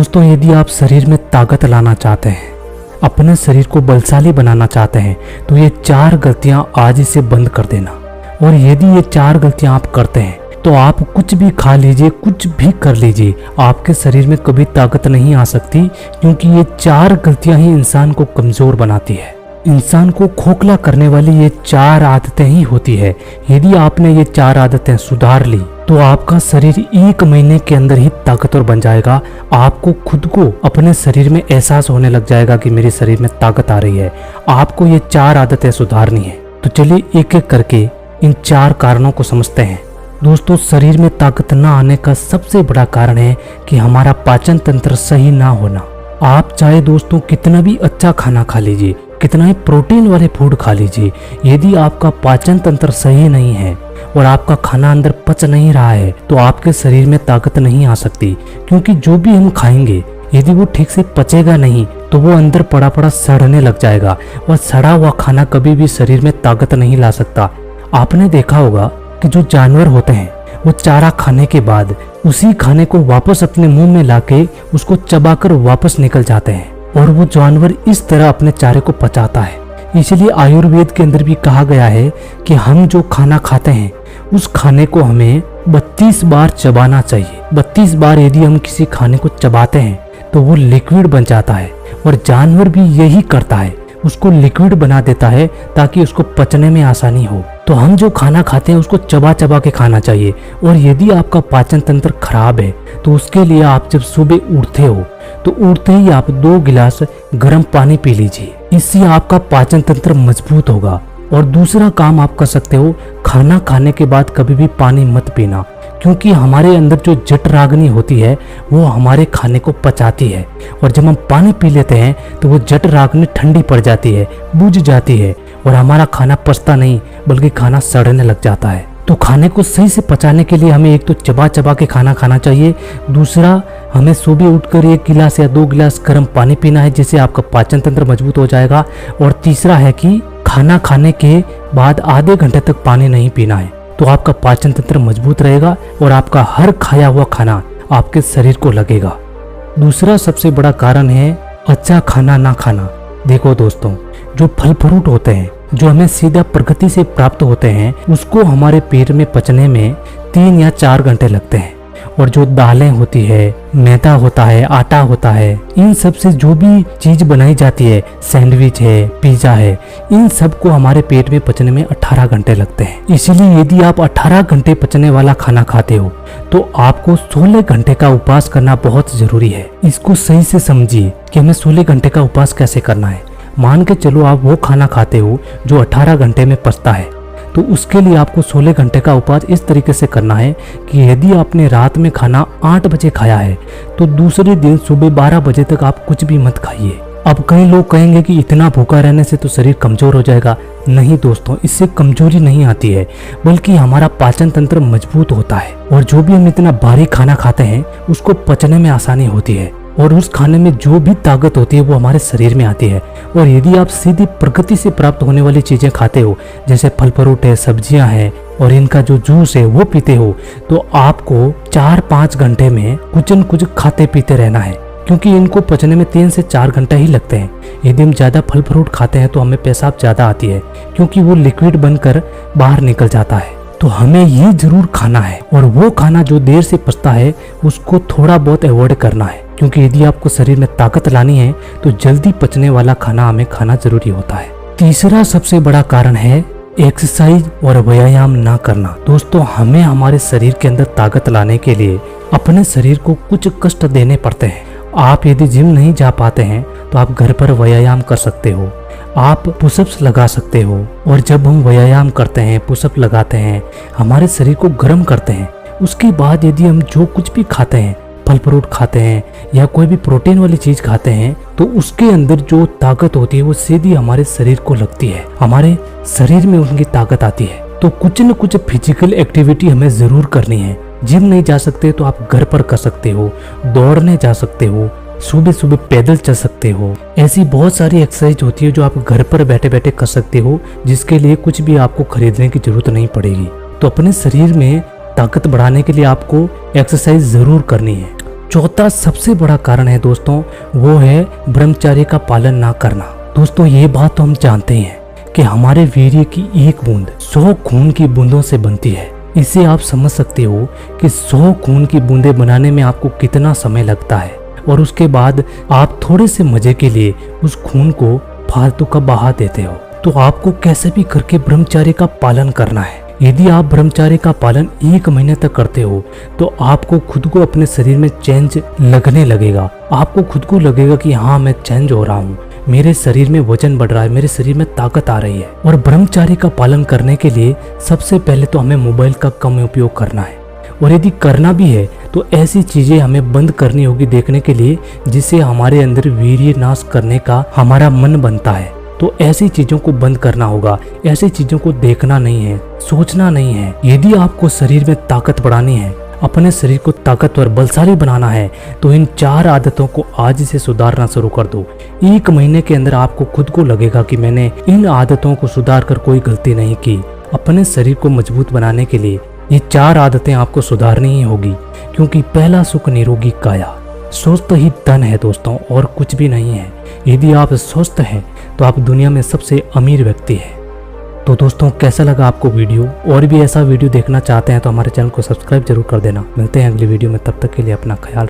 दोस्तों, यदि आप शरीर में ताकत लाना चाहते हैं, अपने शरीर को बलशाली बनाना चाहते हैं, तो ये 4 गलतियां आज ही से बंद कर देना। और यदि ये 4 गलतियां आप करते हैं तो आप कुछ भी खा लीजिए, कुछ भी कर लीजिए, आपके शरीर में कभी ताकत नहीं आ सकती, क्योंकि ये 4 गलतियां ही इंसान को कमजोर बनाती है। इंसान को खोखला करने वाली ये 4 आदतें ही होती है। यदि आपने ये 4 आदतें सुधार ली तो आपका शरीर 1 महीने के अंदर ही ताकतवर बन जाएगा। आपको खुद को अपने शरीर में एहसास होने लग जाएगा कि मेरे शरीर में ताकत आ रही है। आपको ये 4 आदतें सुधारनी है। तो चलिए एक एक करके इन 4 कारणों को समझते हैं। दोस्तों, शरीर में ताकत न आने का सबसे बड़ा कारण है कि हमारा पाचन तंत्र सही ना होना। आप चाहे दोस्तों कितना भी अच्छा खाना खा लीजिए, कितना ही प्रोटीन वाले फूड खा लीजिए, यदि आपका पाचन तंत्र सही नहीं है और आपका खाना अंदर पच नहीं रहा है तो आपके शरीर में ताकत नहीं आ सकती। क्योंकि जो भी हम खाएंगे यदि वो ठीक से पचेगा नहीं तो वो अंदर पड़ा पड़ा सड़ने लग जाएगा, और सड़ा हुआ खाना कभी भी शरीर में ताकत नहीं ला सकता। आपने देखा होगा कि जो जानवर होते हैं वो चारा खाने के बाद उसी खाने को वापस अपने मुंह में लाके उसको चबाकर वापस निकल जाते हैं, और वो जानवर इस तरह अपने चारे को पचाता है। इसलिए आयुर्वेद के अंदर भी कहा गया है कि हम जो खाना खाते हैं उस खाने को हमें 32 बार चबाना चाहिए। 32 बार यदि हम किसी खाने को चबाते हैं तो वो लिक्विड बन जाता है, और जानवर भी यही करता है, उसको लिक्विड बना देता है ताकि उसको पचने में आसानी हो। तो हम जो खाना खाते हैं उसको चबा चबा के खाना चाहिए। और यदि आपका पाचन तंत्र खराब है तो उसके लिए आप जब सुबह उठते हो तो उठते ही आप 2 गिलास गर्म पानी पी लीजिए। इससे आपका पाचन तंत्र मजबूत होगा। और दूसरा काम आप कर सकते हो, खाना खाने के बाद कभी भी पानी मत पीना, क्योंकि हमारे अंदर जो जठराग्नि होती है वो हमारे खाने को पचाती है, और जब हम पानी पी लेते हैं तो वो जठराग्नि ठंडी पड़ जाती है, बुझ जाती है, और हमारा खाना पचता नहीं बल्कि खाना सड़ने लग जाता है। तो खाने को सही से पचाने के लिए हमें एक तो चबा चबा के खाना खाना चाहिए, दूसरा हमें सुबह उठकर 1 गिलास या 2 गिलास गर्म पानी पीना है, जिससे आपका पाचन तंत्र मजबूत हो जाएगा। और तीसरा है कि खाना खाने के बाद आधे घंटे तक पानी नहीं पीना है, तो आपका पाचन तंत्र मजबूत रहेगा और आपका हर खाया हुआ खाना आपके शरीर को लगेगा। दूसरा सबसे बड़ा कारण है अच्छा खाना ना खाना। देखो दोस्तों, जो फल फ्रूट होते हैं जो हमें सीधा प्रकृति से प्राप्त होते हैं उसको हमारे पेट में पचने में 3 या 4 घंटे लगते हैं। और जो दालें होती है, मैदा होता है, आटा होता है, इन सब से जो भी चीज बनाई जाती है, सैंडविच है, पिज्जा है, इन सब को हमारे पेट में पचने में 18 घंटे लगते हैं। इसीलिए यदि आप 18 घंटे पचने वाला खाना खाते हो तो आपको 16 घंटे का उपवास करना बहुत जरूरी है। इसको सही से समझिए कि हमें 16 घंटे का उपवास कैसे करना है। मान के चलो आप वो खाना खाते हो जो 18 घंटे में पचता है, तो उसके लिए आपको 16 घंटे का उपवास इस तरीके से करना है कि यदि आपने रात में खाना 8 बजे खाया है तो दूसरे दिन सुबह 12 बजे तक आप कुछ भी मत खाइए। अब कई लोग कहेंगे कि इतना भूखा रहने से तो शरीर कमजोर हो जाएगा। नहीं दोस्तों, इससे कमजोरी नहीं आती है, बल्कि हमारा पाचन तंत्र मजबूत होता है, और जो भी हम इतना भारी खाना खाते हैं उसको पचने में आसानी होती है, और उस खाने में जो भी ताकत होती है वो हमारे शरीर में आती है। और यदि आप सीधी प्रकृति से प्राप्त होने वाली चीजें खाते हो, जैसे फल फ्रूट है, सब्जियां हैं, और इनका जो जूस है वो पीते हो, तो आपको 4-5 घंटे में कुछ न कुछ खाते पीते रहना है, क्योंकि इनको पचने में 3 से 4 घंटे ही लगते हैं। यदि हम ज्यादा फल फ्रूट खाते हैं तो हमें पेशाब ज्यादा आती है, क्योंकि वो लिक्विड बनकर बाहर निकल जाता है। तो हमें ये जरूर खाना है, और वो खाना जो देर से पचता है उसको थोड़ा बहुत अवॉइड करना है, क्योंकि यदि आपको शरीर में ताकत लानी है तो जल्दी पचने वाला खाना हमें खाना जरूरी होता है। तीसरा सबसे बड़ा कारण है एक्सरसाइज और व्यायाम ना करना। दोस्तों, हमें हमारे शरीर के अंदर ताकत लाने के लिए अपने शरीर को कुछ कष्ट देने पड़ते हैं। आप यदि जिम नहीं जा पाते हैं तो आप घर पर व्यायाम कर सकते हो, आप पुशअप्स लगा सकते हो। और जब हम व्यायाम करते हैं, पुशअप लगाते हैं, हमारे शरीर को गर्म करते हैं, उसके बाद यदि हम जो कुछ भी खाते हैं, फल फ्रूट खाते हैं या कोई भी प्रोटीन वाली चीज खाते हैं, तो उसके अंदर जो ताकत होती है वो सीधी हमारे शरीर को लगती है, हमारे शरीर में उनकी ताकत आती है। तो कुछ न कुछ फिजिकल एक्टिविटी हमें जरूर करनी है। जिम नहीं जा सकते तो आप घर पर कर सकते हो, दौड़ने जा सकते हो, सुबह सुबह पैदल चल सकते हो। ऐसी बहुत सारी एक्सरसाइज होती है जो आप घर पर बैठे बैठे कर सकते हो, जिसके लिए कुछ भी आपको खरीदने की जरूरत नहीं पड़ेगी। तो अपने शरीर में ताकत बढ़ाने के लिए आपको एक्सरसाइज जरूर करनी है। चौथा सबसे बड़ा कारण है दोस्तों, वो है ब्रह्मचर्य का पालन ना करना। दोस्तों ये बात तो हम जानते हैं कि हमारे वीर्य की एक बूंद 100 खून की बूंदों से बनती है। इससे आप समझ सकते हो कि 100 खून की बूंदें बनाने में आपको कितना समय लगता है, और उसके बाद आप थोड़े से मजे के लिए उस खून को फालतू का बहा देते हो। तो आपको कैसे भी करके ब्रह्मचर्य का पालन करना है। यदि आप ब्रह्मचर्य का पालन 1 महीने तक करते हो तो आपको खुद को अपने शरीर में चेंज लगने लगेगा। आपको खुद को लगेगा कि हाँ मैं चेंज हो रहा हूँ, मेरे शरीर में वजन बढ़ रहा है, मेरे शरीर में ताकत आ रही है। और ब्रह्मचर्य का पालन करने के लिए सबसे पहले तो हमें मोबाइल का कम उपयोग करना है, और यदि करना भी है तो ऐसी चीजें हमें बंद करनी होगी देखने के लिए जिससे हमारे अंदर वीर्य नाश करने का हमारा मन बनता है। तो ऐसी चीजों को बंद करना होगा, ऐसी चीजों को देखना नहीं है, सोचना नहीं है। यदि आपको शरीर में ताकत बढ़ानी है, अपने शरीर को ताकतवर बलशाली बनाना है, तो इन 4 आदतों को आज से सुधारना शुरू कर दो। 1 महीने के अंदर आपको खुद को लगेगा कि मैंने इन आदतों को सुधार कर कोई गलती नहीं की। अपने शरीर को मजबूत बनाने के लिए ये 4 आदतें आपको सुधारनी ही होगी, क्योंकि पहला सुख निरोगी काया, स्वस्थ ही धन है दोस्तों, और कुछ भी नहीं है। यदि आप स्वस्थ हैं तो आप दुनिया में सबसे अमीर व्यक्ति हैं। तो दोस्तों कैसा लगा आपको वीडियो? और भी ऐसा वीडियो देखना चाहते हैं तो हमारे चैनल को सब्सक्राइब जरूर कर देना। मिलते हैं अगली वीडियो में, तब तक के लिए अपना ख्याल